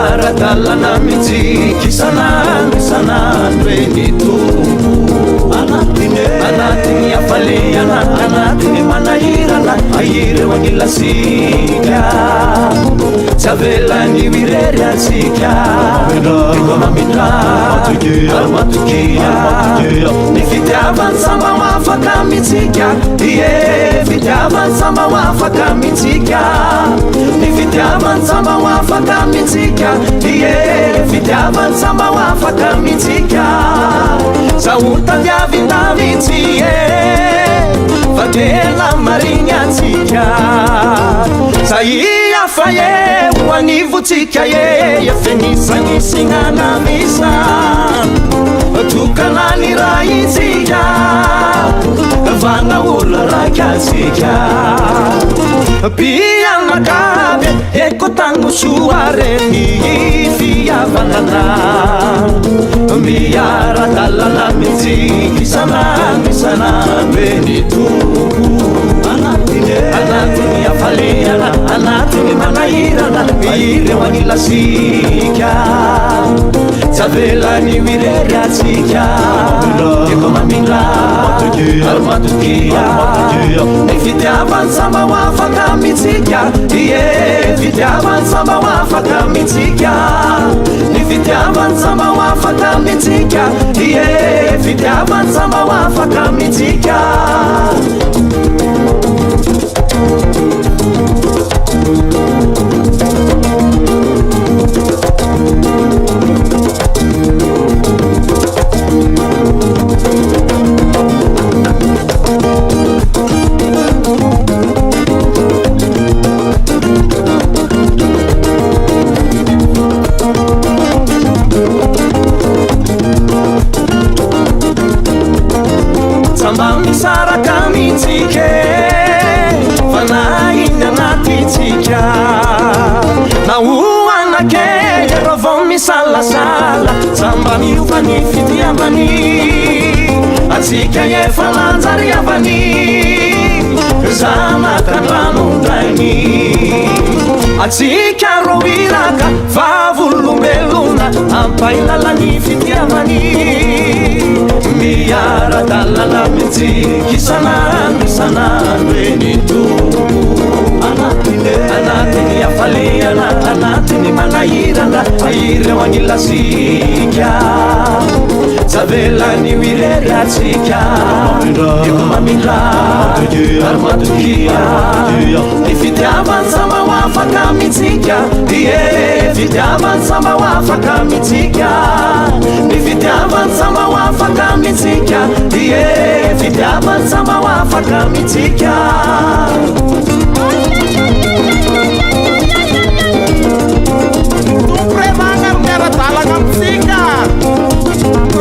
miaradalana mitsiky isanandro eny tombo anatiny afaliana anatiny manahirana ahireo agnilasika tsy avelany irery atsika iko mamindra aromatokia ny fitiavany samba hoafaka mitsika ie fitiavany samba hoafaka mitsika ny fitiavany samba hoafaka mitsika ie fitiavany samba hoafaka mitsika sahotandiavindavitsy e fa tena marigny atsika saia fa e hoanivotsika e efenisanisignana misa tokanany raha itsika vana olo raiky atsika pianakabe eko tagno soareny fiavanana miaradalana mitsiky isanandro eny tombo anatiny afaliana anatiny manahirana ireo agnilasika tsy avelany irery atsika eko mamindra aromatokia ny fitiavany samba hoafaka mitsika ie fitiavany samba hoafaka mitsika ny fitiavany samba hoafaka mitsika ie fitiavany samba hoafaka mitsika samba misaraka mitsike fanainy anatitsika na hoanake rovao misalasala samba miovany fitiavany atsika efa lanjariavany zanakanranondrainy atsika ro iraka vavolombelona ampailalany fitiavany miaradalana mitsiky isanandro eny tombo anatiny afaliana anatiny manahirana ireo agnilasika tsy avelany irery atsika eko mamindra aromatokia ny fitiavany samba hoafaka mitsika ie fitiavany samba hoafaka mitsika ny fitiavany samba hoafaka mitsika ie fitiavany samba hoafaka mitsika Tupremanga miaradalana mitsika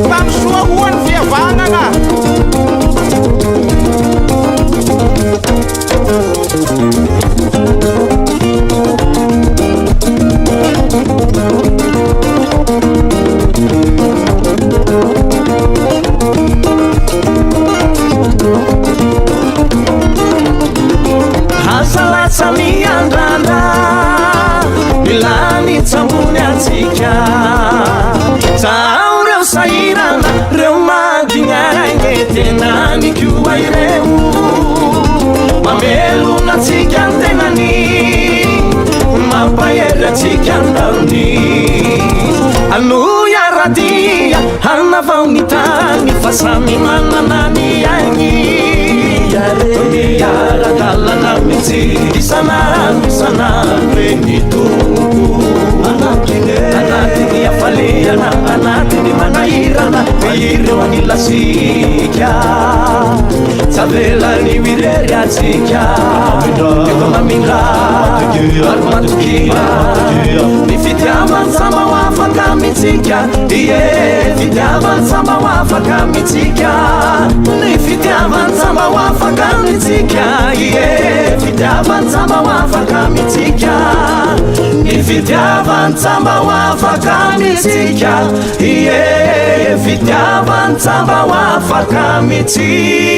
tamy soa hoany fiavanana hasalatsa miandrandra milany tsambony atsika zao reo sahirana reo mandignaigny tenany koa ireo mamelona atsika antenany mampahery atsika andarony anoya radia hanavao ny tany fa samy mananany agny miaradalana mitsiky isanandro eny tombo anatiny afaliana anatiny manahirana ireo agnilasika tsy avelany irery atsika eko mamindra aromatokia ny fitiavany samba hoafaka mitsika ie fitiavany samba hoafaka mitsika ny fitiavany samba hoafaka mitsika ie fitiavany samba hoafaka mitsika ny fitiavany samba hoafaka mitsika ie fitiavany samba hoafaka mitsika